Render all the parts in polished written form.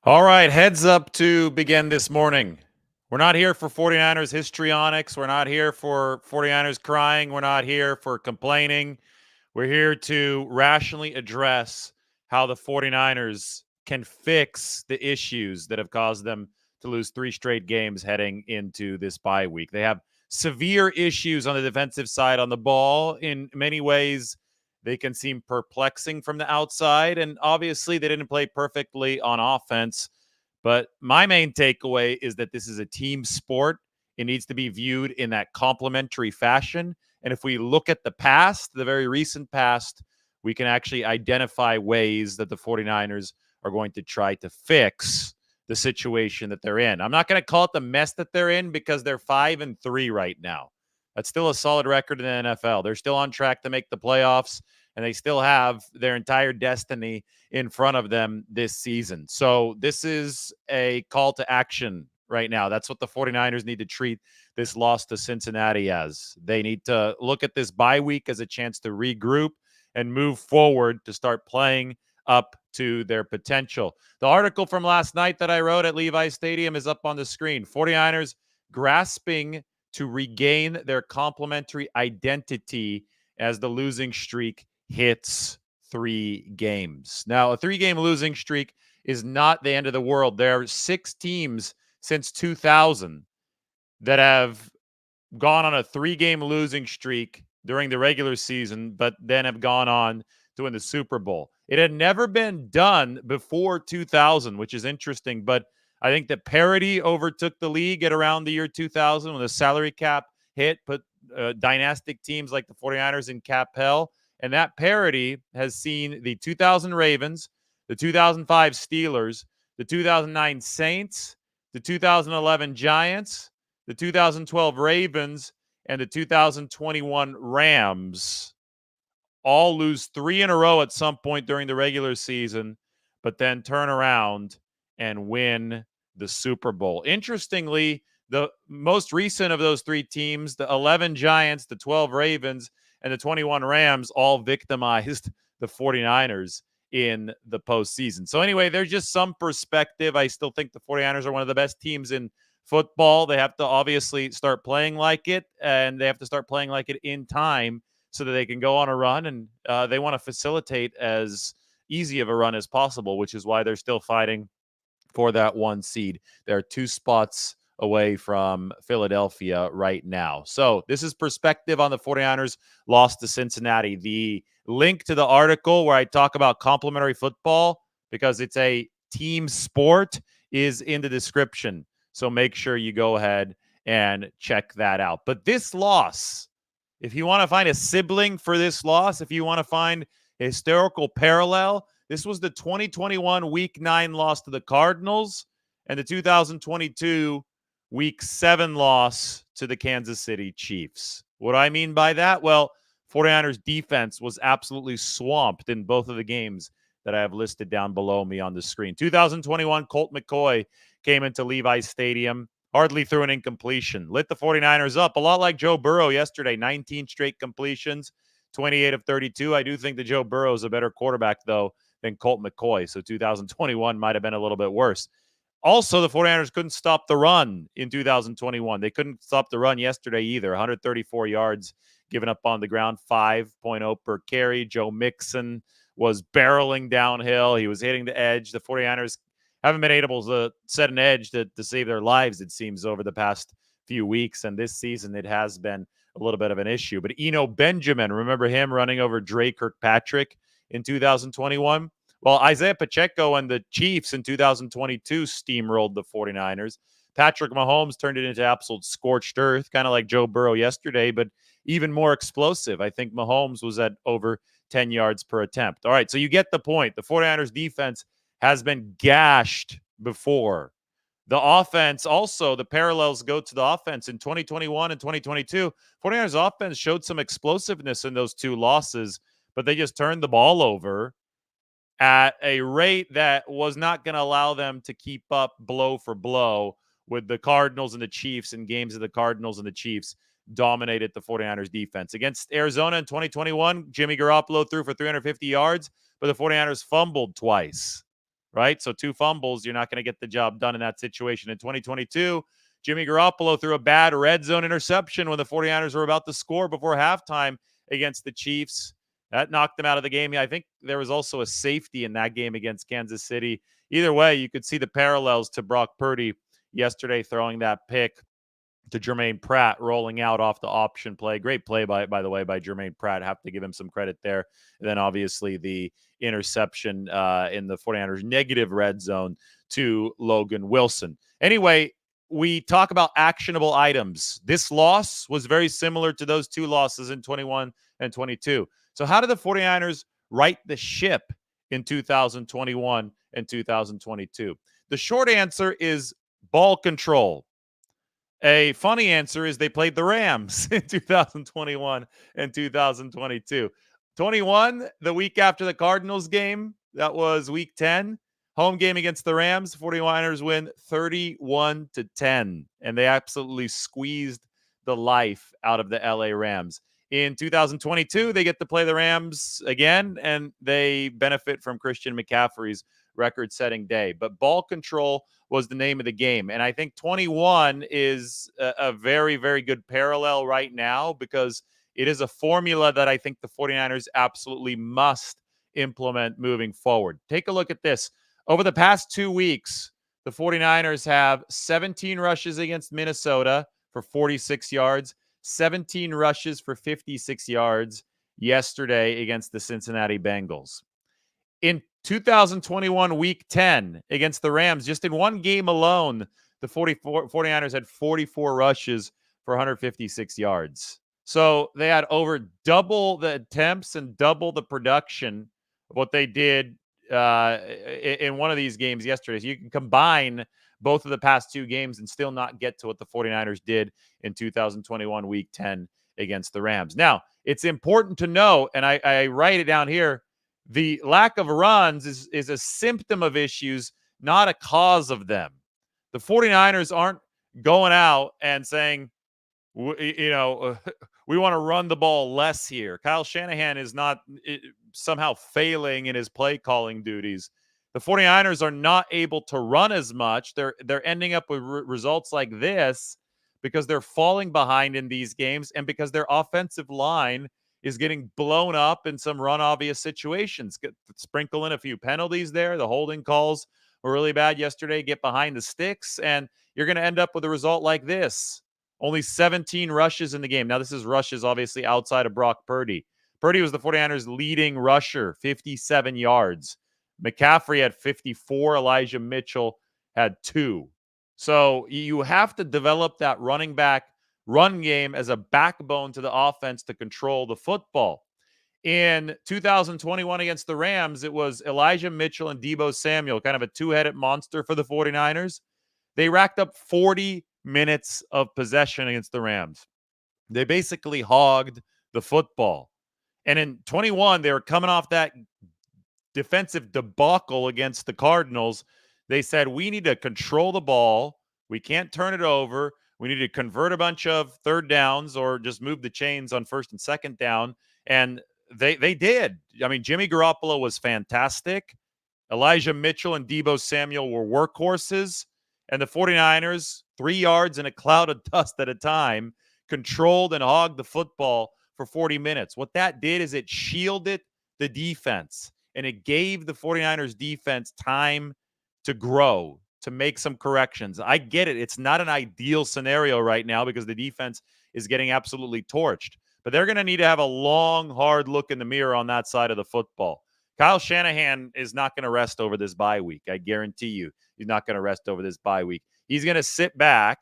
All right, heads up to begin this morning. We're not here for 49ers histrionics. We're not here for 49ers crying. We're not here for complaining. We're here to rationally address how the 49ers can fix the issues that have caused them to lose three straight games heading into this bye week. They have severe issues on the defensive side on the ball. In many ways, they can seem perplexing from the outside. And obviously, they didn't play perfectly on offense. But my main takeaway is that this is a team sport. It needs to be viewed in that complementary fashion. And if we look at the past, the very recent past, we can actually identify ways that the 49ers are going to try to fix the situation that they're in. I'm not going to call it the mess that they're in because they're 5-3 right now. That's still a solid record in the NFL. They're still on track to make the playoffs, and they still have their entire destiny in front of them this season. So this is a call to action right now. That's what the 49ers need to treat this loss to Cincinnati as. They need to look at this bye week as a chance to regroup and move forward to start playing up to their potential. The article from last night that I wrote at Levi Stadium is up on the screen. 49ers grasping to regain their complementary identity as the losing streak hits 3 games. Now, a 3-game losing streak is not the end of the world. There are 6 teams since 2000 that have gone on a 3-game losing streak during the regular season, but then have gone on to win the Super Bowl. It had never been done before 2000, which is interesting, but I think that parity overtook the league at around the year 2000 when the salary cap hit, put dynastic teams like the 49ers in cap hell. And that parity has seen the 2000 Ravens, the 2005 Steelers, the 2009 Saints, the 2011 Giants, the 2012 Ravens, and the 2021 Rams all lose 3 in a row at some point during the regular season, but then turn around and win the Super Bowl. Interestingly, the most recent of those 3 teams, the 11 Giants, the 12 Ravens, and the 21 Rams, all victimized the 49ers in the postseason. So anyway, there's just some perspective. I still think the 49ers are one of the best teams in football. They have to obviously start playing like it, and they have to start playing like it in time so that they can go on a run, and they want to facilitate as easy of a run as possible, which is why they're still fighting for that 1 seed. They're 2 spots away from Philadelphia right now. So this is perspective on the 49ers loss to Cincinnati. The link to the article where I talk about complementary football, because it's a team sport, is in the description. So make sure you go ahead and check that out. But this loss, if you want to find a sibling for this loss, if you want to find a historical parallel, this was the 2021 Week 9 loss to the Cardinals and the 2022 Week 7 loss to the Kansas City Chiefs. What do I mean by that? Well, 49ers defense was absolutely swamped in both of the games that I have listed down below me on the screen. 2021, Colt McCoy came into Levi Stadium, hardly threw an incompletion, lit the 49ers up, a lot like Joe Burrow yesterday, 19 straight completions, 28 of 32. I do think that Joe Burrow is a better quarterback, though, than Colt McCoy, so 2021 might have been a little bit worse. Also, the 49ers couldn't stop the run in 2021. They couldn't stop the run yesterday either. 134 yards given up on the ground, 5.0 per carry. Joe Mixon was barreling downhill. He was hitting the edge. The 49ers haven't been able to set an edge to save their lives, it seems, over the past few weeks. And this season, it has been a little bit of an issue. But Eno Benjamin, remember him running over Dre Kirkpatrick in 2021? Well, Isaiah Pacheco and the Chiefs in 2022 steamrolled the 49ers. Patrick Mahomes turned it into absolute scorched earth, kind of like Joe Burrow yesterday, but even more explosive. I think Mahomes was at over 10 yards per attempt. All right, so you get the point. The 49ers defense has been gashed before. The offense also, the parallels go to the offense in 2021 and 2022. 49ers offense showed some explosiveness in those 2 losses, but they just turned the ball over at a rate that was not going to allow them to keep up blow for blow with the Cardinals and the Chiefs in games of the Cardinals and the Chiefs dominated the 49ers defense. Against Arizona in 2021, Jimmy Garoppolo threw for 350 yards, but the 49ers fumbled twice, right? So 2 fumbles, you're not going to get the job done in that situation. In 2022, Jimmy Garoppolo threw a bad red zone interception when the 49ers were about to score before halftime against the Chiefs. That knocked them out of the game. I think there was also a safety in that game against Kansas City. Either way, you could see the parallels to Brock Purdy yesterday throwing that pick to Jermaine Pratt rolling out off the option play. Great play, by the way, by Jermaine Pratt. Have to give him some credit there. And then obviously the interception in the 49ers negative red zone to Logan Wilson. Anyway, we talk about actionable items. This loss was very similar to those 2 losses in 21 and 22. So how did the 49ers right the ship in 2021 and 2022? The short answer is ball control. A funny answer is they played the Rams in 2021 and 2022. 21, the week after the Cardinals game, that was week 10. Home game against the Rams, 49ers win 31-10, and they absolutely squeezed the life out of the LA Rams. In 2022, they get to play the Rams again, and they benefit from Christian McCaffrey's record-setting day. But ball control was the name of the game. And I think 21 is a very, very good parallel right now because it is a formula that I think the 49ers absolutely must implement moving forward. Take a look at this. Over the past 2 weeks, the 49ers have 17 rushes against Minnesota for 46 yards, 17 rushes for 56 yards yesterday against the Cincinnati Bengals. In 2021 week 10 against the Rams, just in one game alone, the 49ers had 44 rushes for 156 yards. So they had over double the attempts and double the production of what they did in one of these games yesterday. So you can combine both of the past 2 games and still not get to what the 49ers did in 2021 week 10 against the Rams. Now, it's important to know, and I write it down here, the lack of runs is a symptom of issues, not a cause of them. The 49ers aren't going out and saying, we want to run the ball less here. Kyle Shanahan is not somehow failing in his play calling duties. The 49ers are not able to run as much. They're ending up with results like this because they're falling behind in these games and because their offensive line is getting blown up in some run obvious situations. Sprinkle in a few penalties there. The holding calls were really bad yesterday. Get behind the sticks, and you're going to end up with a result like this. Only 17 rushes in the game. Now, this is rushes obviously outside of Brock Purdy. Purdy was the 49ers' leading rusher, 57 yards. McCaffrey had 54. Elijah Mitchell had 2. So you have to develop that running back run game as a backbone to the offense to control the football. In 2021 against the Rams, it was Elijah Mitchell and Deebo Samuel, kind of a 2-headed monster for the 49ers. They racked up 40 minutes of possession against the Rams. They basically hogged the football. And in 21, they were coming off that defensive debacle against the Cardinals. They said, we need to control the ball. We can't turn it over. We need to convert a bunch of third downs or just move the chains on first and second down. And they did. I mean, Jimmy Garoppolo was fantastic. Elijah Mitchell and Deebo Samuel were workhorses. And the 49ers, 3 yards in a cloud of dust at a time, controlled and hogged the football for 40 minutes. What that did is it shielded the defense, and it gave the 49ers defense time to grow, to make some corrections. I get it. It's not an ideal scenario right now because the defense is getting absolutely torched. But they're going to need to have a long, hard look in the mirror on that side of the football. Kyle Shanahan is not going to rest over this bye week. I guarantee you he's not going to rest over this bye week. He's going to sit back,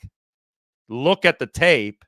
look at the tape,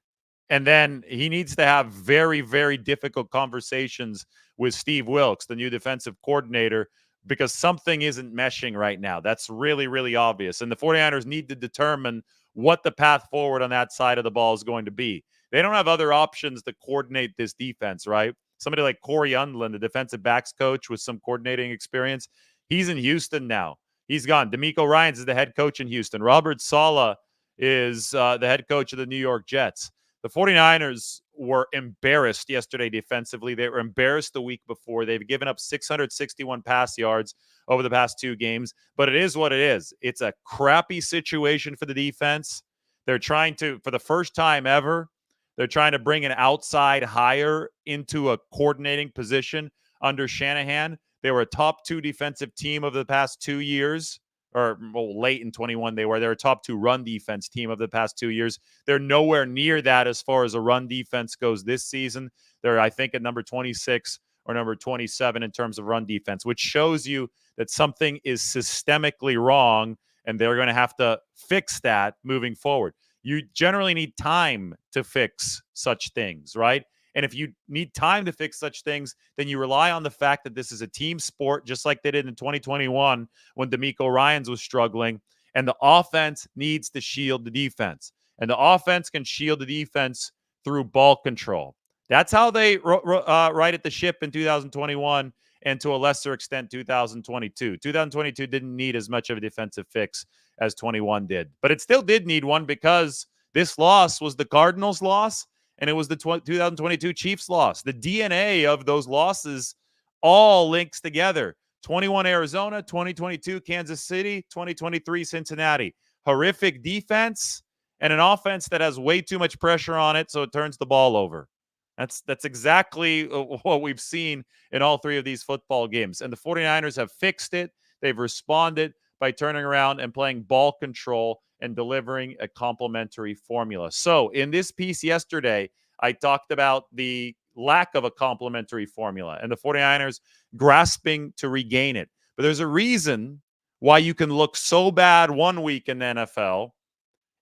and then he needs to have very, very difficult conversations with Steve Wilks, the new defensive coordinator, because something isn't meshing right now. That's really, really obvious. And the 49ers need to determine what the path forward on that side of the ball is going to be. They don't have other options to coordinate this defense, right? Somebody like Corey Undlin, the defensive backs coach with some coordinating experience, he's in Houston now. He's gone. D'Amico Ryans is the head coach in Houston. Robert Saleh is the head coach of the New York Jets. The The 49ers were embarrassed yesterday defensively. They were embarrassed the week before. They've given up 661 pass yards over the past 2 games, but it is what it is. It's a crappy situation for the defense. They're trying to, for the first time ever, they're trying to bring an outside hire into a coordinating position under Shanahan. They were a top 2 defensive team of the past 2 years, or late in 21 they were. They're a top 2 run defense team of the past 2 years. They're nowhere near that as far as a run defense goes this season. They're, I think, at number 26 or number 27 in terms of run defense, which shows you that something is systemically wrong, and they're going to have to fix that moving forward. You generally need time to fix such things, right? And if you need time to fix such things, then you rely on the fact that this is a team sport, just like they did in 2021 when D'Amico Ryans was struggling. And the offense needs to shield the defense. And the offense can shield the defense through ball control. That's how they righted the ship in 2021 and to a lesser extent 2022. 2022 didn't need as much of a defensive fix as 21 did. But it still did need one because this loss was the Cardinals' loss and it was the 2022 Chiefs loss. The DNA of those losses all links together. 21 Arizona, 2022 Kansas City, 2023 Cincinnati. Horrific defense and an offense that has way too much pressure on it, so it turns the ball over. That's exactly what we've seen in all 3 of these football games. And the 49ers have fixed it. They've responded by turning around and playing ball control and delivering a complementary formula. So in this piece yesterday, I talked about the lack of a complementary formula and the 49ers grasping to regain it. But there's a reason why you can look so bad one week in the NFL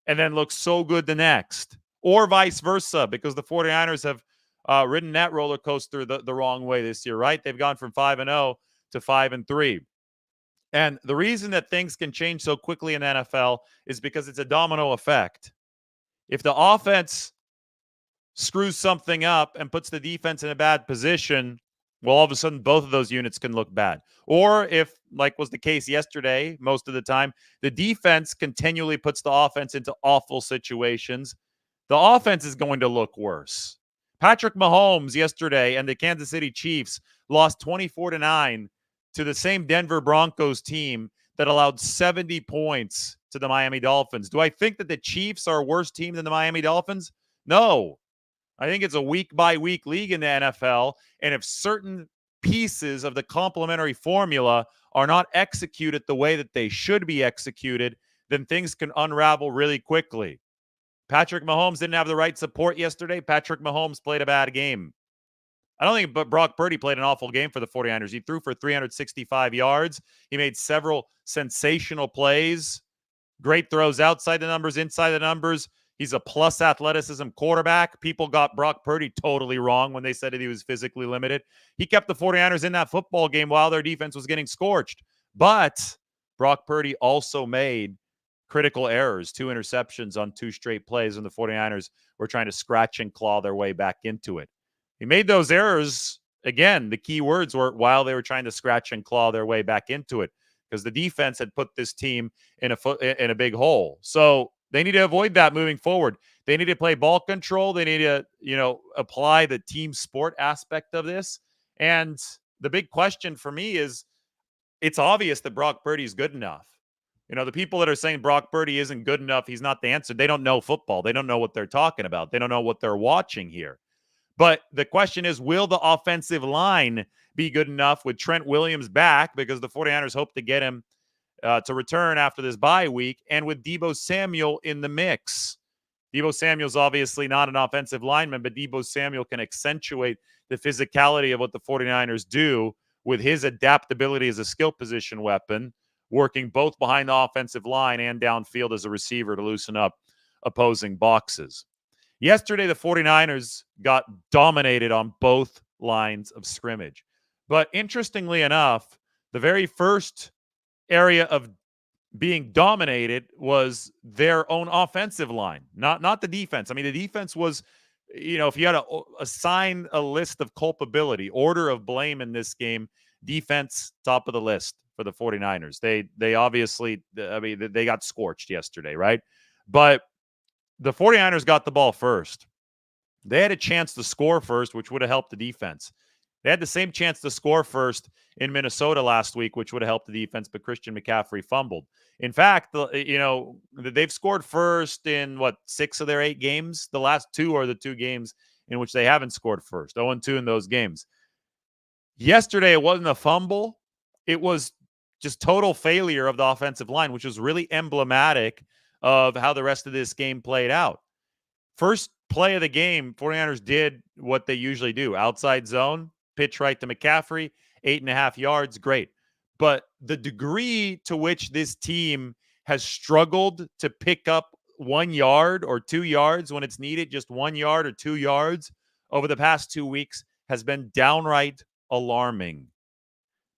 and then look so good the next, or vice versa, because the 49ers have ridden that roller coaster the wrong way this year, right? They've gone from 5-0 to 5-3. And the reason that things can change so quickly in the NFL is because it's a domino effect. If the offense screws something up and puts the defense in a bad position, well, all of a sudden, both of those units can look bad. Or if, like was the case yesterday, most of the time, the defense continually puts the offense into awful situations, the offense is going to look worse. Patrick Mahomes yesterday and the Kansas City Chiefs lost 24-9 to the same Denver Broncos team that allowed 70 points to the Miami Dolphins. Do I think that the Chiefs are a worse team than the Miami Dolphins? No. I think it's a week-by-week league in the NFL, and if certain pieces of the complementary formula are not executed the way that they should be executed, then things can unravel really quickly. Patrick Mahomes didn't have the right support yesterday. Patrick Mahomes played a bad game. I don't think but Brock Purdy played an awful game for the 49ers. He threw for 365 yards. He made several sensational plays. Great throws outside the numbers, inside the numbers. He's a plus athleticism quarterback. People got Brock Purdy totally wrong when they said that he was physically limited. He kept the 49ers in that football game while their defense was getting scorched. But Brock Purdy also made critical errors, 2 interceptions on 2 straight plays, and the 49ers were trying to scratch and claw their way back into it. He made those errors, again, the key words were while they were trying to scratch and claw their way back into it, because the defense had put this team in a big hole. So they need to avoid that moving forward. They need to play ball control. They need to, apply the team sport aspect of this. And the big question for me is, it's obvious that Brock Purdy is good enough. The people that are saying Brock Purdy isn't good enough, he's not the answer. They don't know football. They don't know what they're talking about. They don't know what they're watching here. But the question is, will the offensive line be good enough with Trent Williams back? Because the 49ers hope to get him to return after this bye week, and with Deebo Samuel in the mix. Deebo Samuel's obviously not an offensive lineman, but Deebo Samuel can accentuate the physicality of what the 49ers do with his adaptability as a skill position weapon, working both behind the offensive line and downfield as a receiver to loosen up opposing boxes. Yesterday, the 49ers got dominated on both lines of scrimmage. But interestingly enough, the very first area of being dominated was their own offensive line, not the defense. I mean, the defense was, if you had to assign a list of culpability, order of blame in this game, defense top of the list for the 49ers. They obviously, they got scorched yesterday, right? But the 49ers got the ball first. They had a chance to score first, which would have helped the defense. They had the same chance to score first in Minnesota last week, which would have helped the defense, but Christian McCaffrey fumbled. In fact, they've scored first in, 6 of their 8 games? The last 2 are the 2 games in which they haven't scored first. 0-2 in those games. Yesterday, it wasn't a fumble. It was just total failure of the offensive line, which was really emblematic of how the rest of this game played out. First play of the game, 49ers did what they usually do. Outside zone, pitch right to McCaffrey, 8.5 yards, great. But the degree to which this team has struggled to pick up 1 yard or 2 yards when it's needed, just 1 yard or 2 yards over the past 2 weeks has been downright alarming.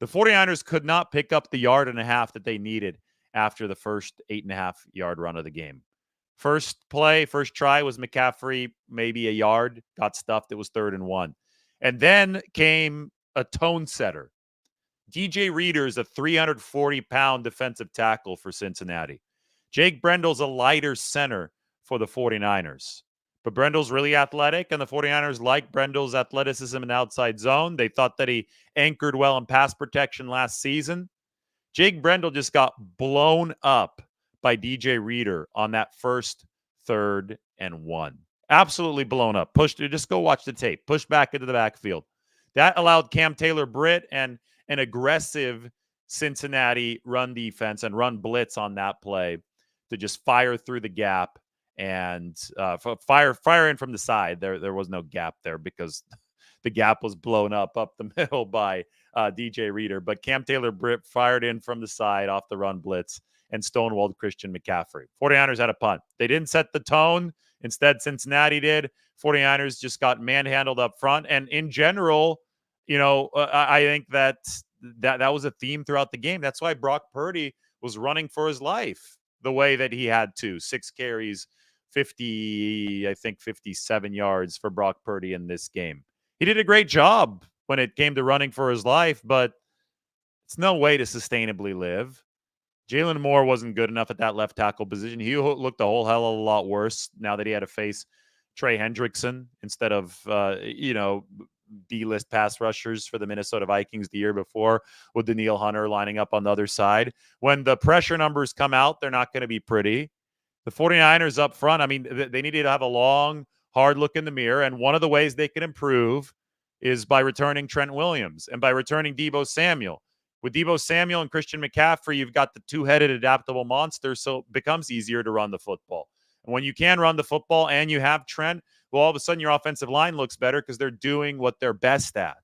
The 49ers could not pick up the 1.5 yards that they needed after the first 8.5-yard run of the game. First try was McCaffrey, maybe a yard, got stuffed. It was 3rd and 1. And then came a tone setter. DJ Reader's a 340-pound defensive tackle for Cincinnati. Jake Brendel's a lighter center for the 49ers. But Brendel's really athletic, and the 49ers like Brendel's athleticism in outside zone. They thought that he anchored well in pass protection last season. Jake Brendel just got blown up by DJ Reader on that first 3rd and 1. Absolutely blown up. Just go watch the tape. Pushed back into the backfield. That allowed Cam Taylor-Britt and an aggressive Cincinnati run defense and run blitz on that play to just fire through the gap and fire in from the side. There was no gap there because the gap was blown up the middle by DJ Reader. But Cam Taylor-Britt fired in from the side off the run blitz and stonewalled Christian McCaffrey. 49ers had a punt. They didn't set the tone. Instead, Cincinnati did. 49ers just got manhandled up front. And in general, I think that was a theme throughout the game. That's why Brock Purdy was running for his life the way that he had to. 6 carries, 57 yards for Brock Purdy in this game. He did a great job when it came to running for his life, but it's no way to sustainably live. Jalen Moore wasn't good enough at that left tackle position. He looked a whole hell of a lot worse now that he had to face Trey Hendrickson instead of, D-list pass rushers for the Minnesota Vikings the year before with Danielle Hunter lining up on the other side. When the pressure numbers come out, they're not going to be pretty. The 49ers up front, they needed to have a long, hard look in the mirror, and one of the ways they can improve is by returning Trent Williams and by returning Deebo Samuel. With Deebo Samuel and Christian McCaffrey, you've got the two-headed adaptable monster, so it becomes easier to run the football. And when you can run the football and you have Trent, well, all of a sudden your offensive line looks better because they're doing what they're best at.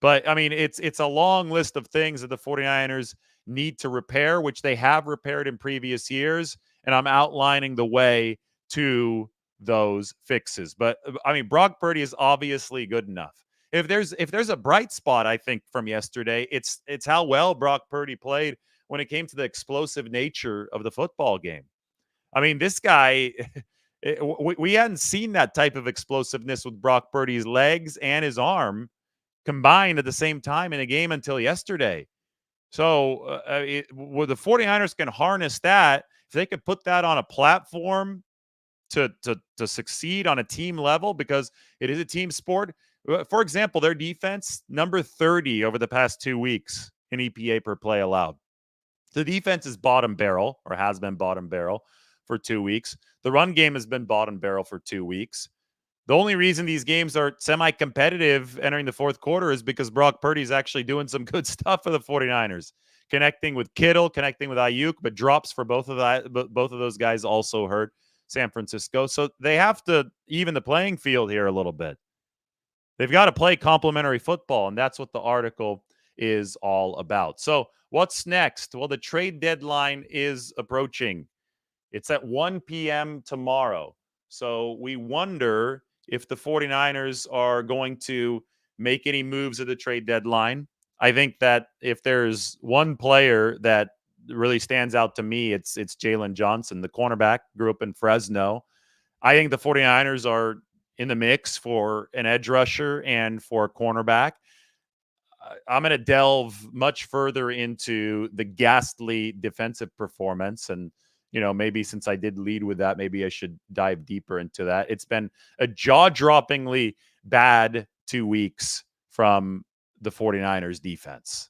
But, it's a long list of things that the 49ers need to repair, which they have repaired in previous years, and I'm outlining the way to those fixes. But, Brock Purdy is obviously good enough. If there's a bright spot, I think, from yesterday, it's how well Brock Purdy played when it came to the explosive nature of the football game. This guy, we hadn't seen that type of explosiveness with Brock Purdy's legs and his arm combined at the same time in a game until yesterday. So the 49ers can harness that, if they could put that on a platform to succeed on a team level, because it is a team sport. For example, their defense, number 30 over the past 2 weeks in EPA per play allowed. The defense is bottom barrel, or has been bottom barrel for 2 weeks. The run game has been bottom barrel for 2 weeks. The only reason these games are semi-competitive entering the fourth quarter is because Brock Purdy is actually doing some good stuff for the 49ers. Connecting with Kittle, connecting with Ayuk, but drops for both of those guys also hurt San Francisco. So they have to even the playing field here a little bit. They've got to play complementary football, and that's what the article is all about. So what's next? Well, the trade deadline is approaching. It's at 1 p.m. tomorrow. So we wonder if the 49ers are going to make any moves at the trade deadline. I think that if there's one player that really stands out to me, it's Jalen Johnson, the cornerback, grew up in Fresno. I think the 49ers are in the mix for an edge rusher and for a cornerback. I'm going to delve much further into the ghastly defensive performance and maybe since I did lead with that, maybe I should dive deeper into that. It's been a jaw-droppingly bad 2 weeks from the 49ers defense.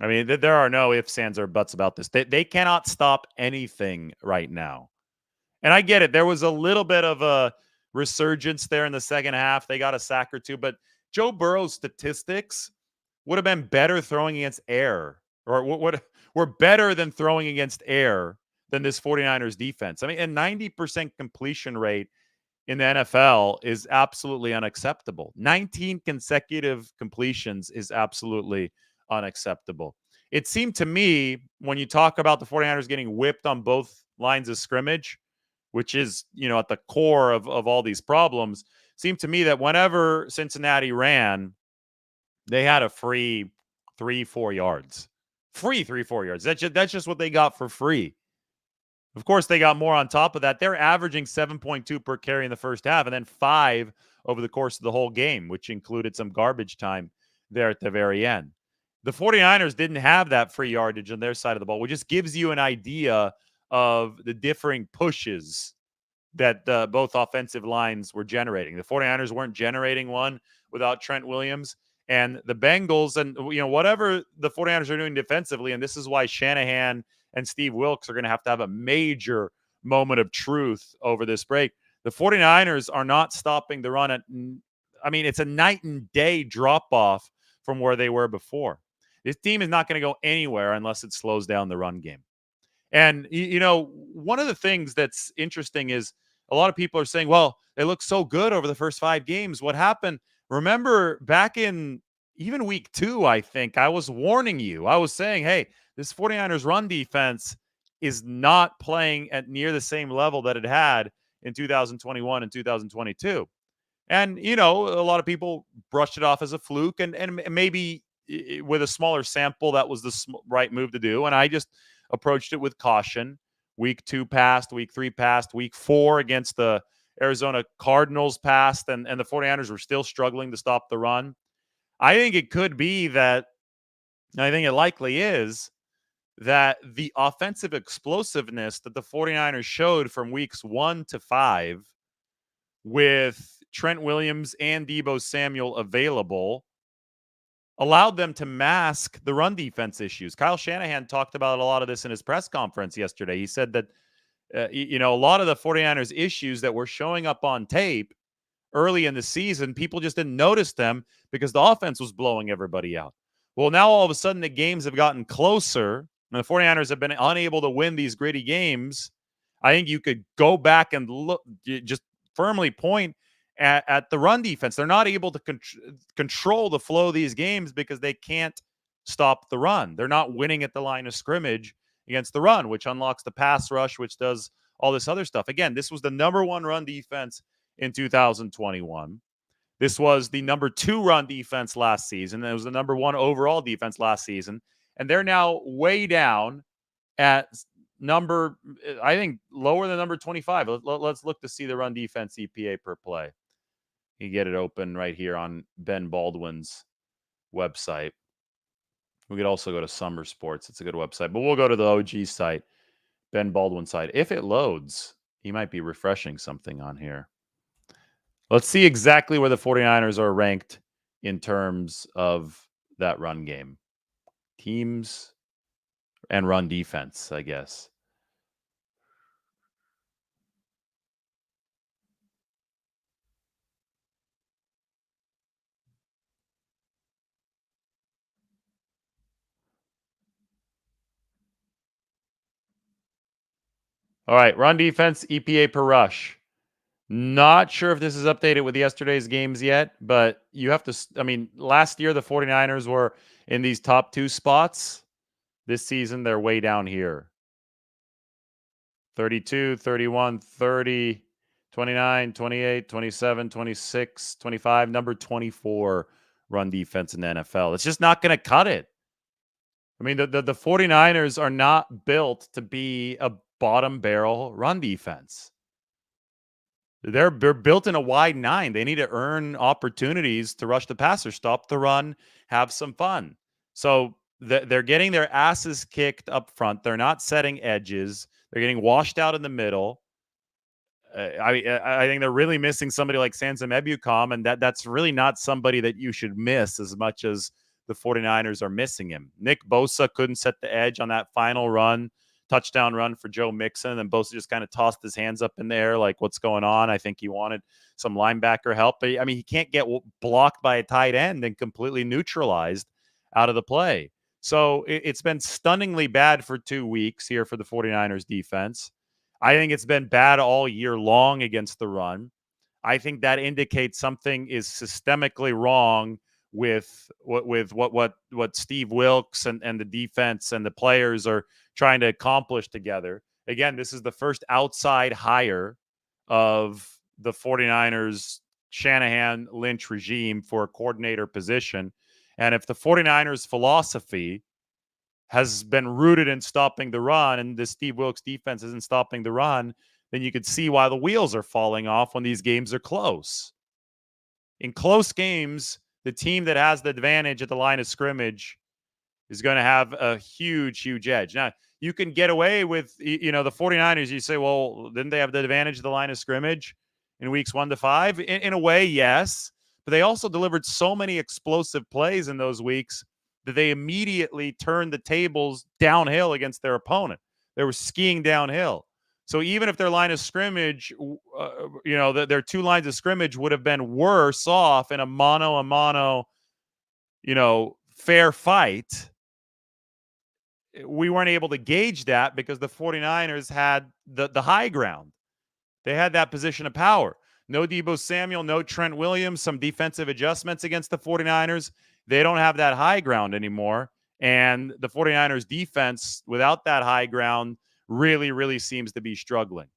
I mean, there are no ifs, ands, or buts about this. They cannot stop anything right now. And I get it. There was a little bit of a resurgence there in the second half. They got a sack or two, but Joe Burrow's statistics would have been better throwing against air, or what were better than throwing against air than this 49ers defense. I mean, a 90% completion rate in the NFL is absolutely unacceptable. 19 consecutive completions is absolutely unacceptable. It seemed to me when you talk about the 49ers getting whipped on both lines of scrimmage, which is, at the core of all these problems, seemed to me that whenever Cincinnati ran, they had a free 3-4 yards. Free 3-4 yards. That's just what they got for free. Of course, they got more on top of that. They're averaging 7.2 per carry in the first half and then 5 over the course of the whole game, which included some garbage time there at the very end. The 49ers didn't have that free yardage on their side of the ball, which just gives you an idea of the differing pushes that both offensive lines were generating. The 49ers weren't generating one without Trent Williams. And the Bengals, and whatever the 49ers are doing defensively, and this is why Shanahan and Steve Wilks are going to have a major moment of truth over this break. The 49ers are not stopping the run. It's a night and day drop off from where they were before. This team is not going to go anywhere unless it slows down the run game. And, one of the things that's interesting is a lot of people are saying, well, they look so good over the first 5 games. What happened? Remember back in even week 2, I think I was warning you. I was saying, hey, this 49ers run defense is not playing at near the same level that it had in 2021 and 2022. And, a lot of people brushed it off as a fluke, and maybe with a smaller sample, that was the right move to do. And I just approached it with caution. Week 2 passed, week 3 passed, week 4 against the Arizona Cardinals passed, and the 49ers were still struggling to stop the run. I think it could be that, I think it likely is, that the offensive explosiveness that the 49ers showed from weeks 1 to 5 with Trent Williams and Deebo Samuel available allowed them to mask the run defense issues. Kyle Shanahan talked about a lot of this in his press conference yesterday. He said that, a lot of the 49ers issues that were showing up on tape early in the season, people just didn't notice them because the offense was blowing everybody out. Well, now all of a sudden the games have gotten closer and the 49ers have been unable to win these gritty games. I think you could go back and look, just firmly point at the run defense. They're not able to control the flow of these games because they can't stop the run. They're not winning at the line of scrimmage against the run, which unlocks the pass rush, which does all this other stuff. Again, this was the number 1 run defense in 2021. This was the number 2 run defense last season. It was the number 1 overall defense last season. And they're now way down at number, I think, lower than number 25. Let's look to see the run defense EPA per play. You get it open right here on Ben Baldwin's website. We could also go to Summer Sports. It's a good website, but we'll go to the OG site, Ben Baldwin site. If it loads, he might be refreshing something on here. Let's see exactly where the 49ers are ranked in terms of that run game. Teams and run defense, I guess. All right, run defense, EPA per rush. Not sure if this is updated with yesterday's games yet, but you have to, last year the 49ers were in these top 2 spots. This season, they're way down here. 32, 31, 30, 29, 28, 27, 26, 25, number 24 run defense in the NFL. It's just not going to cut it. I mean, the 49ers are not built to be a bottom barrel run defense. They're built in a wide 9. They need to earn opportunities to rush the passer, stop the run, have some fun. So they're getting their asses kicked up front. They're not setting edges. They're getting washed out in the middle. I think they're really missing somebody like Sansom Ebukam, and that's really not somebody that you should miss as much as the 49ers are missing him. Nick Bosa couldn't set the edge on that final run, touchdown run for Joe Mixon, and Bosa just kind of tossed his hands up in the air like, what's going on? I think he wanted some linebacker help. But, I mean, he can't get blocked by a tight end and completely neutralized out of the play. So it's been stunningly bad for 2 weeks here for the 49ers defense. I think it's been bad all year long against the run. I think that indicates something is systemically wrong with what Steve Wilks and the defense and the players are trying to accomplish together. Again, this is the first outside hire of the 49ers Shanahan Lynch regime for a coordinator position. And if the 49ers philosophy has been rooted in stopping the run, and the Steve Wilks defense isn't stopping the run, then you could see why the wheels are falling off when these games are close. In close games, the team that has the advantage at the line of scrimmage is going to have a huge edge. Now, you can get away with, the 49ers. You say, well, didn't they have the advantage of the line of scrimmage in weeks 1 to 5? In a way, yes. But they also delivered so many explosive plays in those weeks that they immediately turned the tables downhill against their opponent. They were skiing downhill. So even if their line of scrimmage, their 2 lines of scrimmage would have been worse off in a mano, fair fight, we weren't able to gauge that because the 49ers had the high ground. They had that position of power. No Deebo Samuel, no Trent Williams, some defensive adjustments against the 49ers. They don't have that high ground anymore. And the 49ers defense, without that high ground, really seems to be struggling.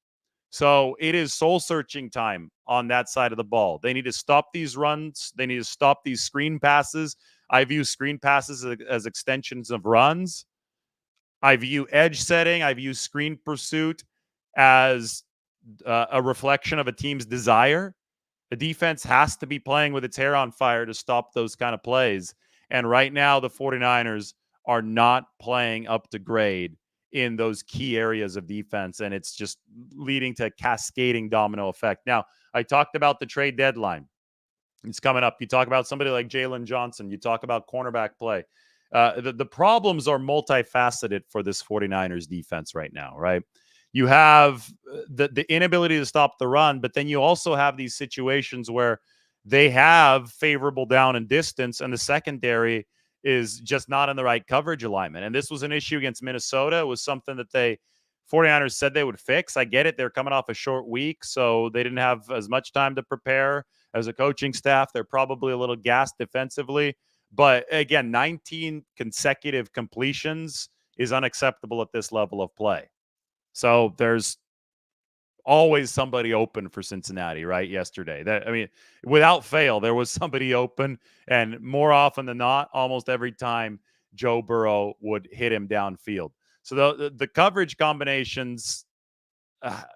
So it is soul-searching time on that side of the ball. They need to stop these runs. They need to stop these screen passes. I view screen passes as extensions of runs. I view edge setting. I view screen pursuit as a reflection of a team's desire. The defense has to be playing with its hair on fire to stop those kind of plays. And right now, the 49ers are not playing up to grade in those key areas of defense, and it's just leading to a cascading domino effect. Now, I talked about the trade deadline. It's coming up. You talk about somebody like Jalen Johnson. You talk about cornerback play. The problems are multifaceted for this 49ers defense right now, right? You have the inability to stop the run, but then you also have these situations where they have favorable down and distance, and the secondary is just not in the right coverage alignment. And this was an issue against Minnesota. It was something that 49ers said they would fix. I get it. They're coming off a short week, so they didn't have as much time to prepare as a coaching staff. They're probably a little gassed defensively. But again, 19 consecutive completions is unacceptable at this level of play. So there's always somebody open for Cincinnati, right? Yesterday, without fail, there was somebody open, and more often than not, almost every time Joe Burrow would hit him downfield. So the coverage combinations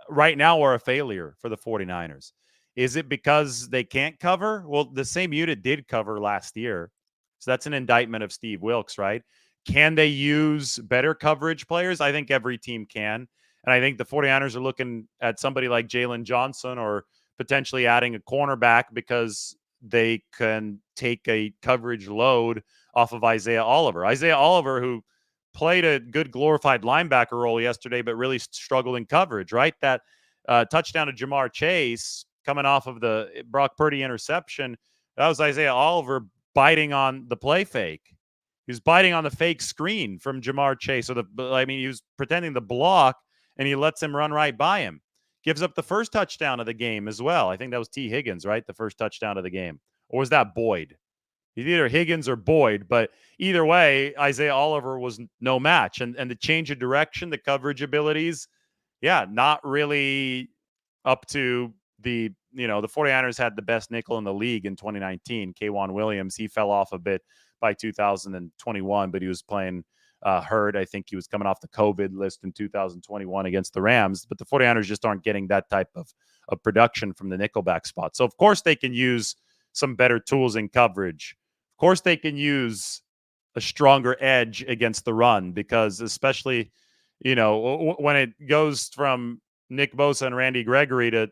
right now are a failure for the 49ers. Is it because they can't cover? Well, the same unit did cover last year. So that's an indictment of Steve Wilks, right? Can they use better coverage players? I think every team can. And I think the 49ers are looking at somebody like Jalen Johnson or potentially adding a cornerback because they can take a coverage load off of Isaiah Oliver. Isaiah Oliver, who played a good glorified linebacker role yesterday, but really struggled in coverage, right? That touchdown to Jamar Chase coming off of the Brock Purdy interception, that was Isaiah Oliver biting on the play fake. He was biting on the fake screen from Jamar Chase. He was pretending to block, and he lets him run right by him. Gives up the first touchdown of the game as well. I think that was T. Higgins, right? The first touchdown of the game. Or was that Boyd? He's either Higgins or Boyd, but either way, Isaiah Oliver was no match. And the change of direction, the coverage abilities, not really up to the 49ers had the best nickel in the league in 2019. K'Wan Williams, he fell off a bit by 2021, but he was playing hurt. I think he was coming off the COVID list in 2021 against the Rams, but the 49ers just aren't getting that type of production from the nickelback spot. So, of course, they can use some better tools in coverage. Of course, they can use a stronger edge against the run, because especially, when it goes from Nick Bosa and Randy Gregory to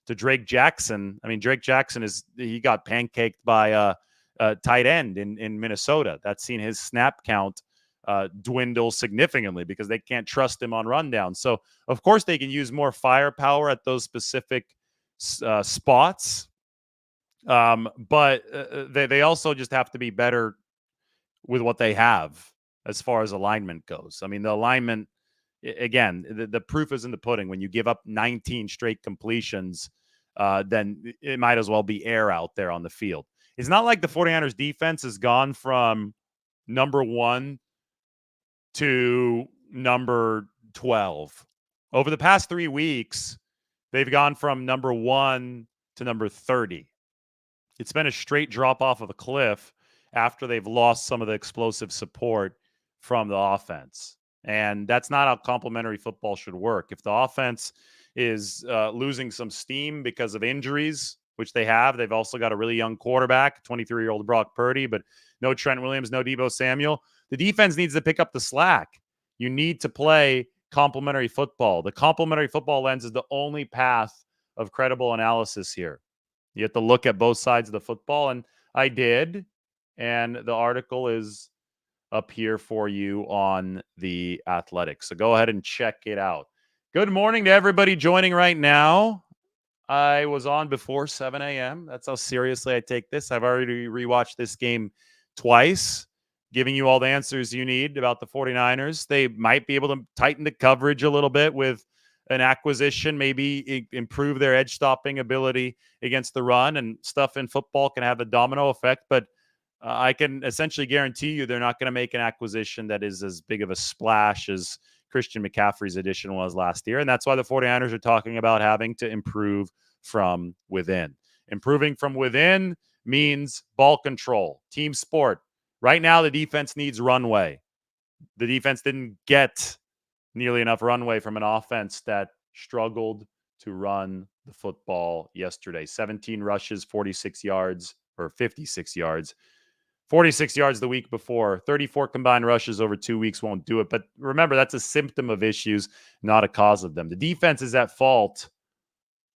Drake Jackson. I mean, Drake Jackson he got pancaked by a tight end in Minnesota. That's seen his snap count dwindle significantly because they can't trust him on rundown. So, of course, they can use more firepower at those specific spots. But they also just have to be better with what they have as far as alignment goes. I mean, the alignment, again, the proof is in the pudding. When you give up 19 straight completions, then it might as well be air out there on the field. It's not like the 49ers defense has gone from number 1 to number 12. Over the past 3 weeks, they've gone from number 1 to number 30. It's been a straight drop off of a cliff after they've lost some of the explosive support from the offense. And that's not how complementary football should work. If the offense is losing some steam because of injuries, which they've also got a really young quarterback, 23-year-old Brock Purdy, but no Trent Williams, no Deebo Samuel. The defense needs to pick up the slack. You need to play complementary football. The complementary football lens is the only path of credible analysis here. You have to look at both sides of the football, and I did. And the article is up here for you on The Athletic. So go ahead and check it out. Good morning to everybody joining right now. I was on before 7 a.m. That's how seriously I take this. I've already rewatched this game twice, giving you all the answers you need about the 49ers. They might be able to tighten the coverage a little bit with an acquisition, maybe improve their edge stopping ability against the run, and stuff in football can have a domino effect. But I can essentially guarantee you they're not going to make an acquisition that is as big of a splash as Christian McCaffrey's addition was last year. And that's why the 49ers are talking about having to improve from within. Improving from within means ball control, team sport. Right now, the defense needs runway. The defense didn't get nearly enough runway from an offense that struggled to run the football yesterday. 17 rushes, 46 yards, or 56 yards. 46 yards the week before. 34 combined rushes over 2 weeks won't do it. But remember, that's a symptom of issues, not a cause of them. The defense is at fault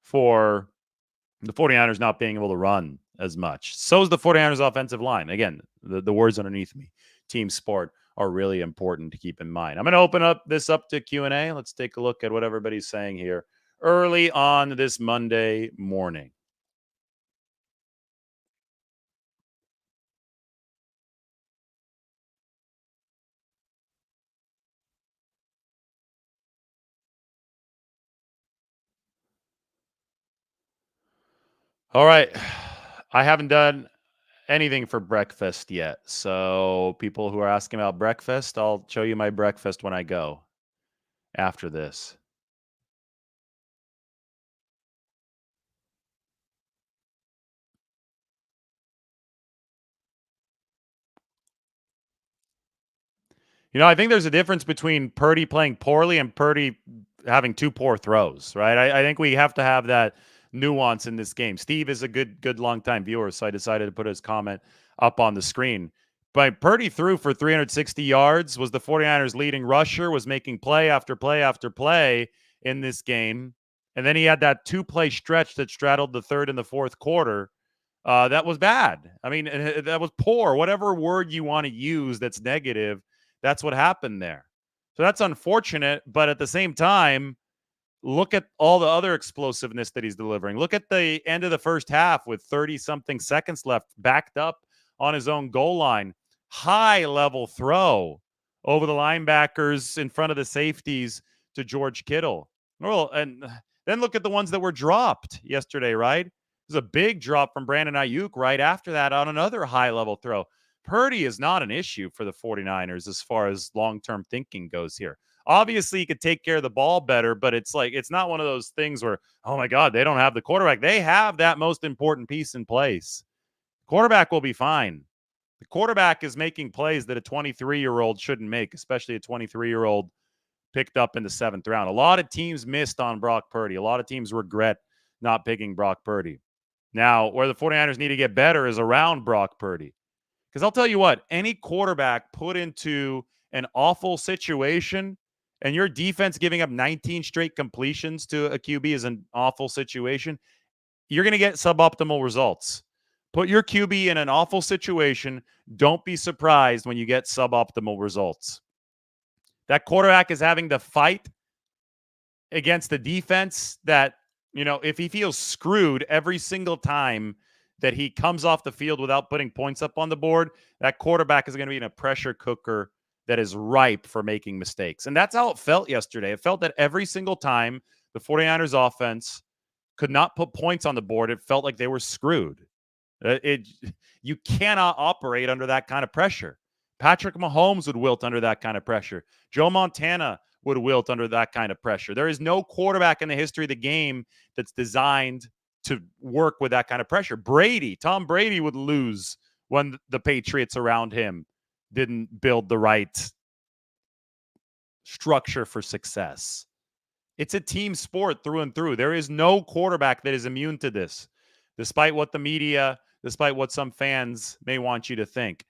for the 49ers not being able to run as much. So is the 49ers offensive line. Again, the words underneath me, team sport, are really important to keep in mind. I'm going to open up to Q&A. Let's take a look at what everybody's saying here early on this Monday morning. All right. I haven't done anything for breakfast yet. So people who are asking about breakfast, I'll show you my breakfast when I go after this. I think there's a difference between Purdy playing poorly and Purdy having 2 poor throws, right? I think we have to have that nuance in this game. Steve is a good longtime viewer, so I decided to put his comment up on the screen. But Purdy threw for 360 yards, was the 49ers leading rusher, was making play after play after play in this game. And then he had that 2-play stretch that straddled the third and the fourth quarter. That was bad. I mean, that was poor. Whatever word you want to use that's negative, that's what happened there. So that's unfortunate, but at the same time, look at all the other explosiveness that he's delivering. Look at the end of the first half with 30-something seconds left, backed up on his own goal line. High-level throw over the linebackers in front of the safeties to George Kittle. Well, and then look at the ones that were dropped yesterday, right? There's a big drop from Brandon Ayuk right after that on another high-level throw. Purdy is not an issue for the 49ers as far as long-term thinking goes here. Obviously, he could take care of the ball better, but it's not one of those things where, oh my God, they don't have the quarterback. They have that most important piece in place. Quarterback will be fine. The quarterback is making plays that a 23-year-old shouldn't make, especially a 23-year-old picked up in the 7th round. A lot of teams missed on Brock Purdy. A lot of teams regret not picking Brock Purdy. Now, where the 49ers need to get better is around Brock Purdy. Because I'll tell you what, any quarterback put into an awful situation and your defense giving up 19 straight completions to a QB is an awful situation, you're going to get suboptimal results. Put your QB in an awful situation. Don't be surprised when you get suboptimal results. That quarterback is having to fight against the defense that, if he feels screwed every single time that he comes off the field without putting points up on the board, that quarterback is going to be in a pressure cooker that is ripe for making mistakes. And that's how it felt yesterday. It felt that every single time the 49ers offense could not put points on the board, it felt like they were screwed. You cannot operate under that kind of pressure. Patrick Mahomes would wilt under that kind of pressure. Joe Montana would wilt under that kind of pressure. There is no quarterback in the history of the game that's designed to work with that kind of pressure. Tom Brady would lose when the Patriots around him didn't build the right structure for success. It's a team sport through and through. There is no quarterback that is immune to this, despite what the media, despite what some fans may want you to think.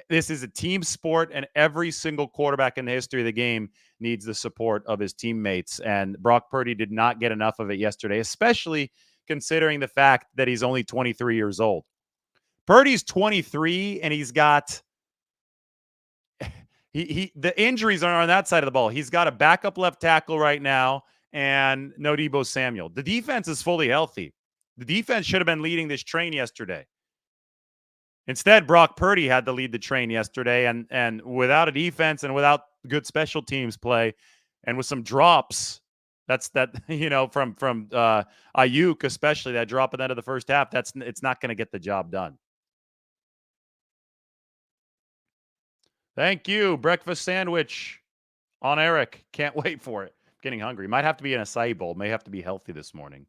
This is a team sport, and every single quarterback in the history of the game needs the support of his teammates. And Brock Purdy did not get enough of it yesterday, especially considering the fact that he's only 23 years old. Purdy's 23, and he's got the injuries are on that side of the ball. He's got a backup left tackle right now and no Deebo Samuel. The defense is fully healthy. The defense should have been leading this train yesterday. Instead, Brock Purdy had to lead the train yesterday, and without a defense and without good special teams play, and with some drops, from Ayuk, especially that drop at the end of the first half, it's not going to get the job done. Thank you. Breakfast sandwich on Eric. Can't wait for it. Getting hungry. Might have to be an acai bowl. May have to be healthy this morning.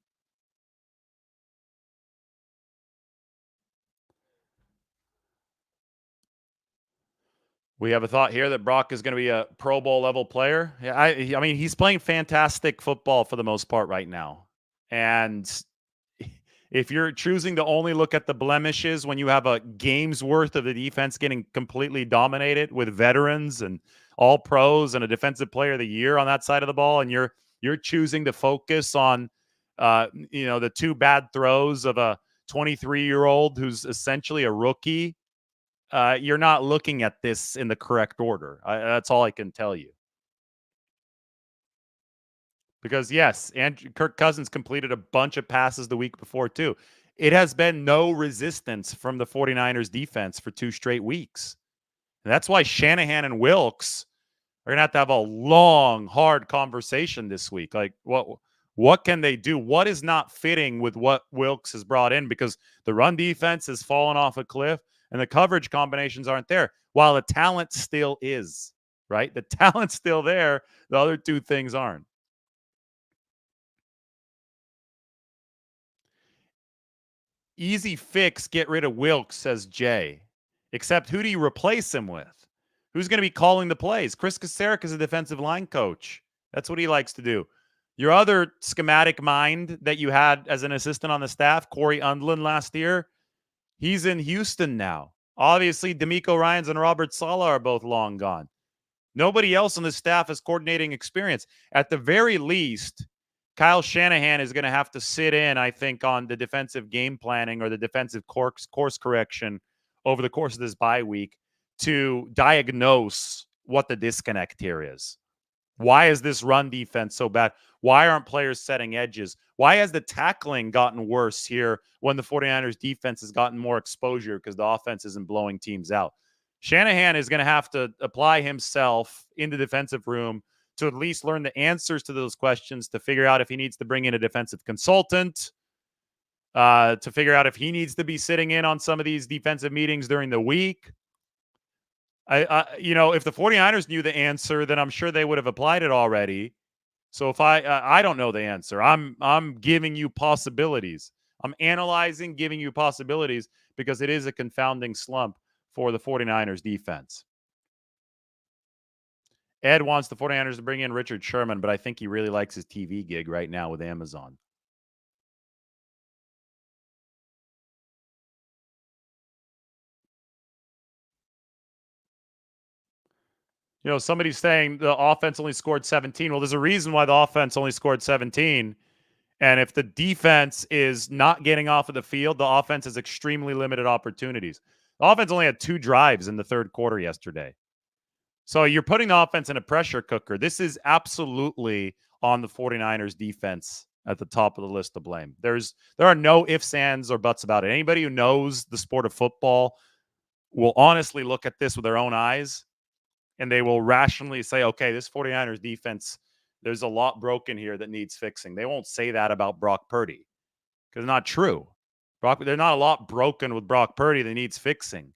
We have a thought here that Brock is going to be a Pro Bowl level player. Yeah, I mean, he's playing fantastic football for the most part right now. And if you're choosing to only look at the blemishes when you have a game's worth of the defense getting completely dominated with veterans and all pros and a defensive player of the year on that side of the ball, and you're choosing to focus on the two bad throws of a 23-year-old who's essentially a rookie, you're not looking at this in the correct order. That's all I can tell you. Because, yes, Kirk Cousins completed a bunch of passes the week before, too. It has been no resistance from the 49ers defense for 2 straight weeks. And that's why Shanahan and Wilks are going to have a long, hard conversation this week. Like, what can they do? What is not fitting with what Wilks has brought in? Because the run defense has fallen off a cliff and the coverage combinations aren't there, while the talent still is, right? The talent's still there. The other two things aren't. Easy fix, get rid of Wilks, says Jay. Except who do you replace him with? Who's going to be calling the plays? Chris Kasarik is a defensive line coach. That's what he likes to do. Your other schematic mind that you had as an assistant on the staff, Corey Undlin last year, he's in Houston now. Obviously, D'Amico Ryans and Robert Saleh are both long gone. Nobody else on the staff has coordinating experience. At the very least, Kyle Shanahan is going to have to sit in, I think, on the defensive game planning or the defensive course correction over the course of this bye week to diagnose what the disconnect here is. Why is this run defense so bad? Why aren't players setting edges? Why has the tackling gotten worse here when the 49ers defense has gotten more exposure because the offense isn't blowing teams out? Shanahan is going to have to apply himself in the defensive room to at least learn the answers to those questions, to figure out if he needs to bring in a defensive consultant, to figure out if he needs to be sitting in on some of these defensive meetings during the week. If the 49ers knew the answer, then I'm sure they would have applied it already. So if I don't know the answer, I'm giving you possibilities. I'm analyzing, giving you possibilities because it is a confounding slump for the 49ers defense. Ed wants the 49ers to bring in Richard Sherman, but I think he really likes his TV gig right now with Amazon. Somebody's saying the offense only scored 17. Well, there's a reason why the offense only scored 17. And if the defense is not getting off of the field, the offense has extremely limited opportunities. The offense only had 2 drives in the third quarter yesterday. So you're putting the offense in a pressure cooker. This is absolutely on the 49ers defense at the top of the list to blame. There are no ifs, ands, or buts about it. Anybody who knows the sport of football will honestly look at this with their own eyes, and they will rationally say, okay, this 49ers defense, there's a lot broken here that needs fixing. They won't say that about Brock Purdy because it's not true. There's not a lot broken with Brock Purdy that needs fixing.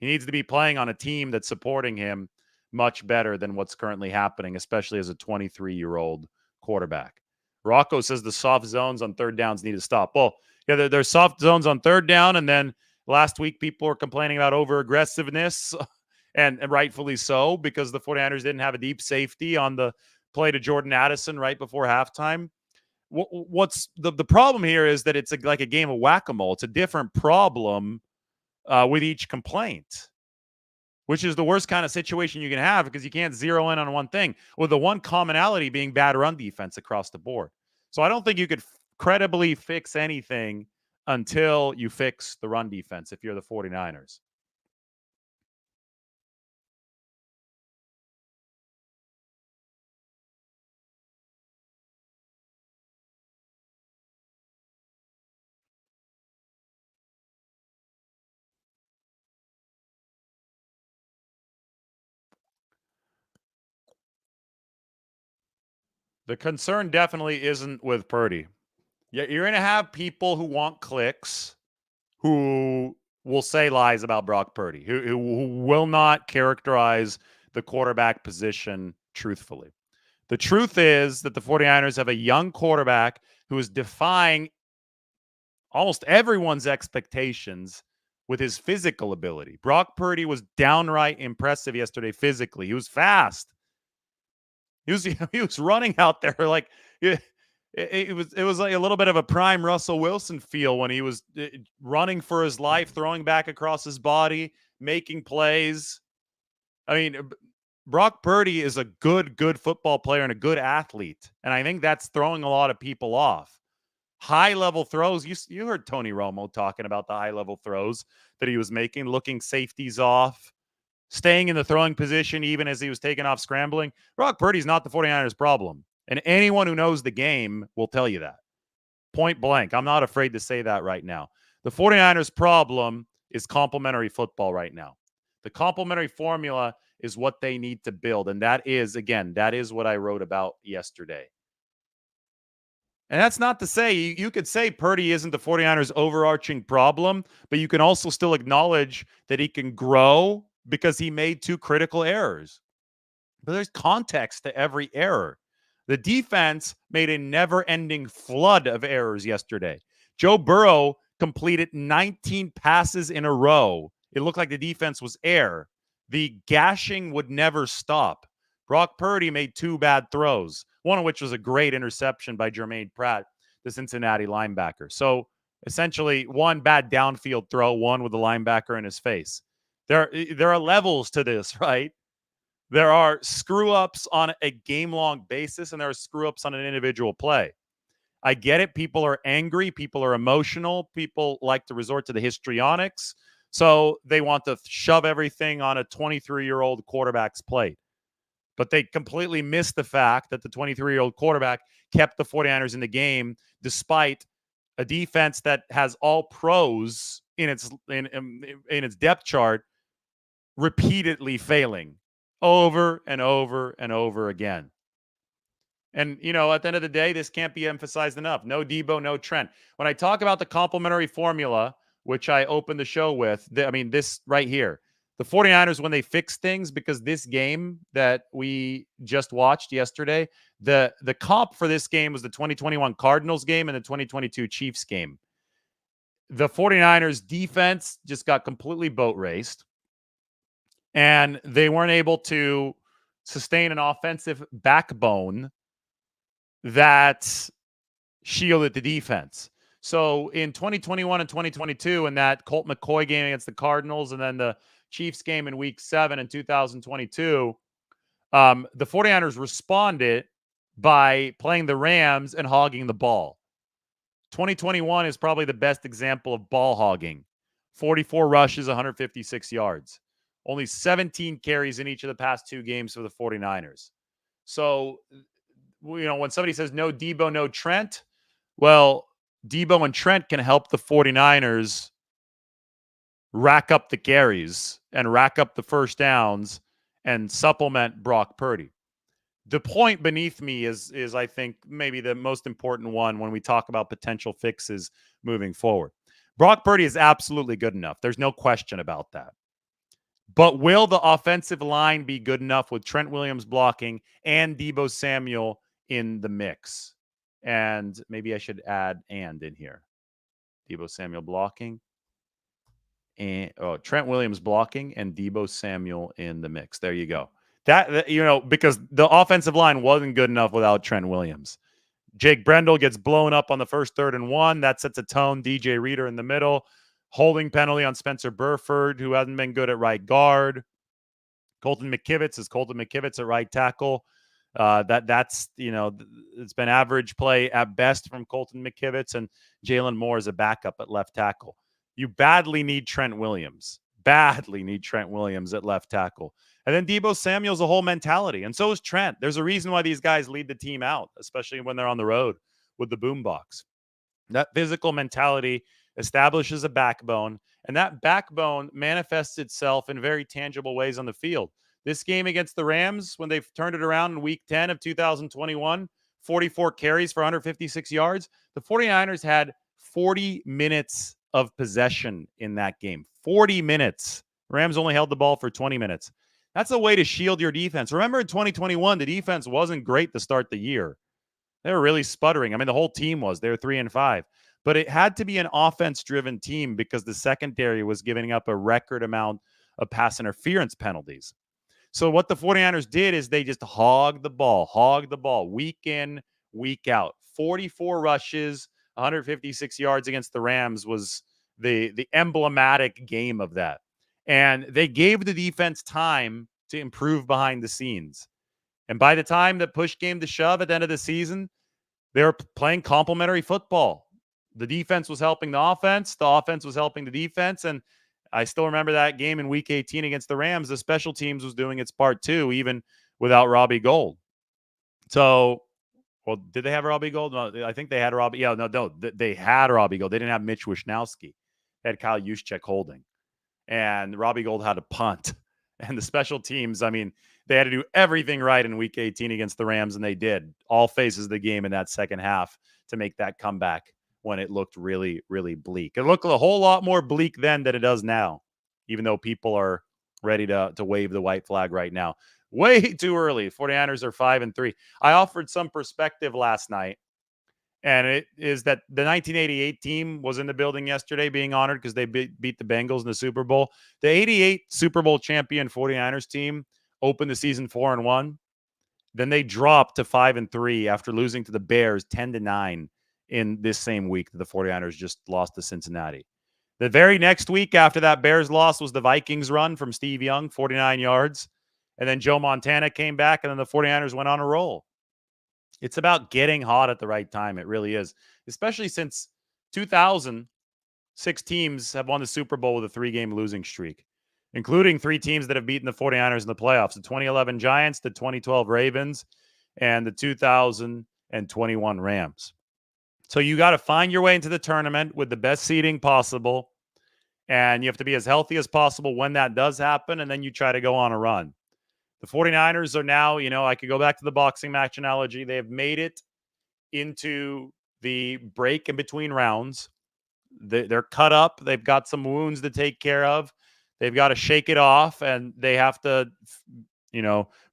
He needs to be playing on a team that's supporting him much better than what's currently happening, especially as a 23-year-old quarterback. Rocco says the soft zones on third downs need to stop. Well, yeah, there's soft zones on third down, and then last week people were complaining about over-aggressiveness, and rightfully so, because the 49ers didn't have a deep safety on the play to Jordan Addison right before halftime. What's the problem here is that it's like a game of whack-a-mole. It's a different problem with each complaint, which is the worst kind of situation you can have because you can't zero in on one thing, with the one commonality being bad run defense across the board. So I don't think you could credibly fix anything until you fix the run defense if you're the 49ers. The concern definitely isn't with Purdy. You're going to have people who want clicks who will say lies about Brock Purdy, who will not characterize the quarterback position truthfully. The truth is that the 49ers have a young quarterback who is defying almost everyone's expectations with his physical ability. Brock Purdy was downright impressive yesterday physically. He was fast. He was running out there like it was like a little bit of a prime Russell Wilson feel when he was running for his life, throwing back across his body, making plays. I mean, Brock Purdy is a good football player and a good athlete, and I think that's throwing a lot of people off. High-level throws. You heard Tony Romo talking about the high-level throws that he was making, looking safeties off, staying in the throwing position even as he was taking off scrambling. Brock Purdy's not the 49ers' problem. And anyone who knows the game will tell you that. Point blank. I'm not afraid to say that right now. The 49ers' problem is complementary football right now. The complementary formula is what they need to build. And that is what I wrote about yesterday. And that's not to say, you could say Purdy isn't the 49ers' overarching problem, but you can also still acknowledge that he can grow because he made 2 critical errors. But there's context to every error. The defense made a never-ending flood of errors yesterday. Joe Burrow completed 19 passes in a row. It looked like the defense was air. The gashing would never stop. Brock Purdy made 2 bad throws, one of which was a great interception by Jermaine Pratt, the Cincinnati linebacker. So essentially, 1 bad downfield throw, 1 with the linebacker in his face. There are levels to this, right? There are screw-ups on a game-long basis, and there are screw-ups on an individual play. I get it. People are angry. People are emotional. People like to resort to the histrionics. So they want to shove everything on a 23-year-old quarterback's plate. But they completely missed the fact that the 23-year-old quarterback kept the 49ers in the game despite a defense that has all pros in its depth chart repeatedly failing over and over and over again. And, at the end of the day, this can't be emphasized enough. No Deebo, no Trent. When I talk about the complementary formula, which I opened the show with, this right here, the 49ers, when they fix things, because this game that we just watched yesterday, the comp for this game was the 2021 Cardinals game and the 2022 Chiefs game. The 49ers defense just got completely boat raced, and they weren't able to sustain an offensive backbone that shielded the defense. So in 2021 and 2022, in that Colt McCoy game against the Cardinals, and then the Chiefs game in Week 7 in 2022, The 49ers responded by playing the Rams and hogging the ball. 2021 is probably the best example of ball hogging. 44 rushes, 156 yards. Only 17 carries in each of the past two games for the 49ers. So, when somebody says no Deebo, no Trent, well, Deebo and Trent can help the 49ers rack up the carries and rack up the first downs and supplement Brock Purdy. The point beneath me is I think maybe the most important one when we talk about potential fixes moving forward. Brock Purdy is absolutely good enough. There's no question about that. But will the offensive line be good enough with Trent Williams blocking and Deebo Samuel in the mix? And maybe I should add "and" in here. Deebo Samuel blocking and Trent Williams blocking and Deebo Samuel in the mix. There you go. That because the offensive line wasn't good enough without Trent Williams. Jake Brendel gets blown up on the first 3rd and 1. That sets a tone. DJ Reader in the middle. Holding penalty on Spencer Burford, who hasn't been good at right guard. Colton McKivitz is Colton McKivitz at right tackle. That's it's been average play at best from Colton McKivitz, and Jalen Moore is a backup at left tackle. You badly need Trent Williams. Badly need Trent Williams at left tackle. And then Deebo Samuel's a whole mentality, and so is Trent. There's a reason why these guys lead the team out, especially when they're on the road with the boombox. That physical mentality establishes a backbone, and that backbone manifests itself in very tangible ways on the field. This game against the Rams, when they've turned it around in week 10 of 2021, 44 carries for 156 yards, the 49ers had 40 minutes of possession in that game. 40 minutes. Rams only held the ball for 20 minutes. That's a way to shield your defense. Remember in 2021, the defense wasn't great to start the year. They were really sputtering. I mean, the whole team was. They were 3-5. But it had to be an offense-driven team because the secondary was giving up a record amount of pass interference penalties. So what the 49ers did is they just hogged the ball, week in, week out. 44 rushes, 156 yards against the Rams was the emblematic game of that. And they gave the defense time to improve behind the scenes. And by the time that push came to shove at the end of the season, they were playing complementary football. The defense was helping the offense was helping the defense. And I still remember that game in week 18 against the Rams. The special teams was doing its part too, even without Robbie Gould. So, well, did they have Robbie Gould? No, I think they had Robbie. Yeah, no, they had Robbie Gould. They didn't have Mitch Wishnowsky. They had Kyle Juszczyk holding. And Robbie Gould had a punt. And the special teams, I mean, they had to do everything right in week 18 against the Rams, and they did. All phases of the game in that second half to make that comeback when it looked really, really bleak. It looked a whole lot more bleak then than it does now, even though people are ready to wave the white flag right now. Way too early. 49ers are 5-3. I offered some perspective last night, and it is that the 1988 team was in the building yesterday being honored because they beat the Bengals in the Super Bowl. The 88 Super Bowl champion 49ers team opened the season 4-1. Then they dropped to 5-3 after losing to the Bears 10-9 in this same week that the 49ers just lost to Cincinnati. The very next week after that Bears loss was the Vikings run from Steve Young, 49 yards. And then Joe Montana came back, and then the 49ers went on a roll. It's about getting hot at the right time. It really is, especially since 2000, 6 teams have won the Super Bowl with a 3-game losing streak, including 3 teams that have beaten the 49ers in the playoffs: the 2011 Giants, the 2012 Ravens, and the 2021 Rams. So you got to find your way into the tournament with the best seeding possible, and you have to be as healthy as possible when that does happen, and then you try to go on a run. The 49ers are now, I could go back to the boxing match analogy. They have made it into the break in between rounds. They're cut up. They've got some wounds to take care of. They've got to shake it off, and they have to,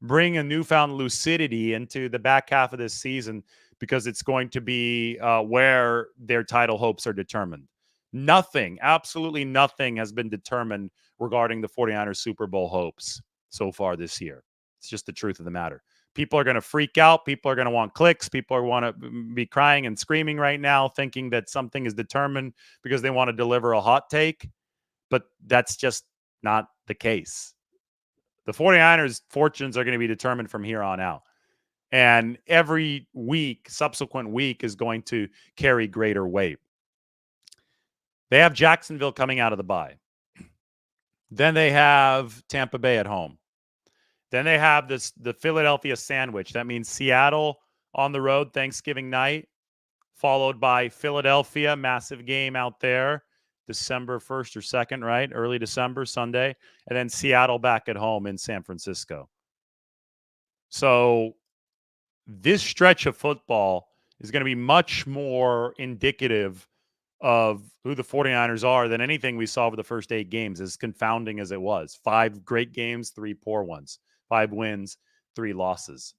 bring a newfound lucidity into the back half of this season because it's going to be where their title hopes are determined. Nothing, absolutely nothing has been determined regarding the 49ers Super Bowl hopes so far this year. It's just the truth of the matter. People are going to freak out. People are going to want clicks. People are want to be crying and screaming right now, thinking that something is determined because they want to deliver a hot take. But that's just not the case. The 49ers' fortunes are going to be determined from here on out. And every week, subsequent week, is going to carry greater weight. They have Jacksonville coming out of the bye. Then they have Tampa Bay at home. Then they have the Philadelphia sandwich. That means Seattle on the road Thanksgiving night, followed by Philadelphia, massive game out there, December 1st or 2nd, right? Early December, Sunday. And then Seattle back at home in San Francisco. So this stretch of football is going to be much more indicative of who the 49ers are than anything we saw over the first 8 games, as confounding as it was. 5 great games, 3 poor ones. 5 wins, 3 losses.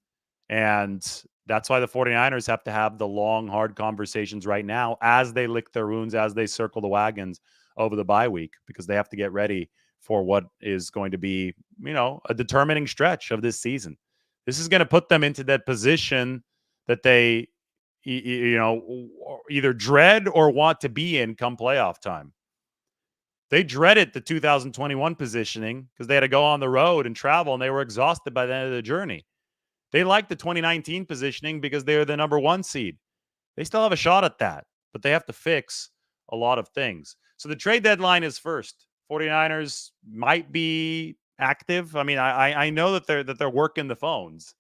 And that's why the 49ers have to have the long, hard conversations right now as they lick their wounds, as they circle the wagons over the bye week, because they have to get ready for what is going to be, a determining stretch of this season. This is going to put them into that position that they, either dread or want to be in come playoff time. They dreaded the 2021 positioning because they had to go on the road and travel, and they were exhausted by the end of the journey. They liked the 2019 positioning because they were the number 1 seed. They still have a shot at that, but they have to fix a lot of things. So the trade deadline is first. 49ers might be active. I mean, I know that they're working the phones.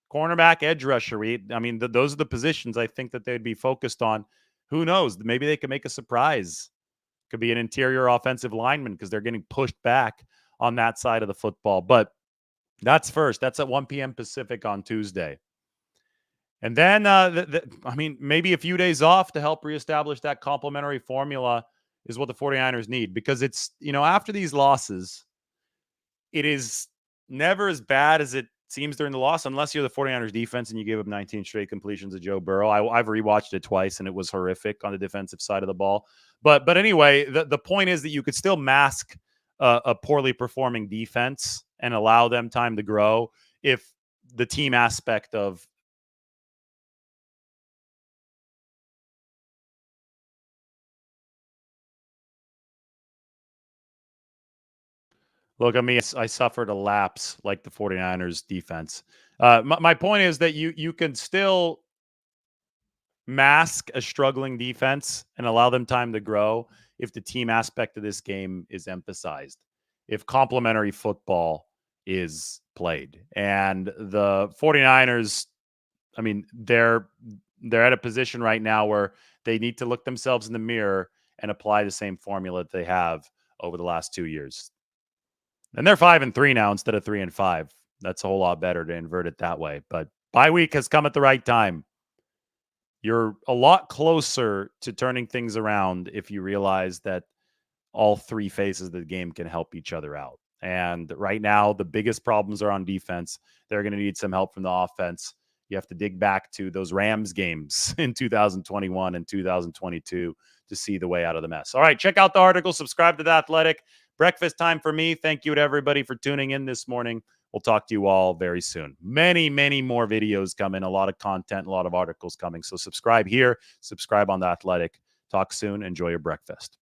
Cornerback, edge rusher. Those are the positions I think that they'd be focused on. Who knows? Maybe they could make a surprise. Could be an interior offensive lineman because they're getting pushed back on that side of the football. But that's first. That's at 1 p.m. Pacific on Tuesday. And then, maybe a few days off to help reestablish that complementary formula is what the 49ers need, because it's, after these losses, it is never as bad as it seems during the loss, unless you're the 49ers defense and you give up 19 straight completions to Joe Burrow. I've rewatched it twice, and it was horrific on the defensive side of the ball. But anyway, the point is that you could still mask a poorly performing defense and allow them time to grow if the team aspect of look, I suffered a lapse like the 49ers defense. My point is that you can still mask a struggling defense and allow them time to grow if the team aspect of this game is emphasized, if complementary football is played. And the 49ers, they're at a position right now where they need to look themselves in the mirror and apply the same formula that they have over the last 2 years. And they're 5-3 now instead of 3-5. That's a whole lot better to invert it that way. But bye week has come at the right time. You're a lot closer to turning things around if you realize that all 3 phases of the game can help each other out. And right now, the biggest problems are on defense. They're going to need some help from the offense. You have to dig back to those Rams games in 2021 and 2022 to see the way out of the mess. All right, check out the article. Subscribe to The Athletic. Breakfast time for me. Thank you to everybody for tuning in this morning. We'll talk to you all very soon. Many, many more videos coming, a lot of content, a lot of articles coming. So subscribe here, subscribe on The Athletic. Talk soon. Enjoy your breakfast.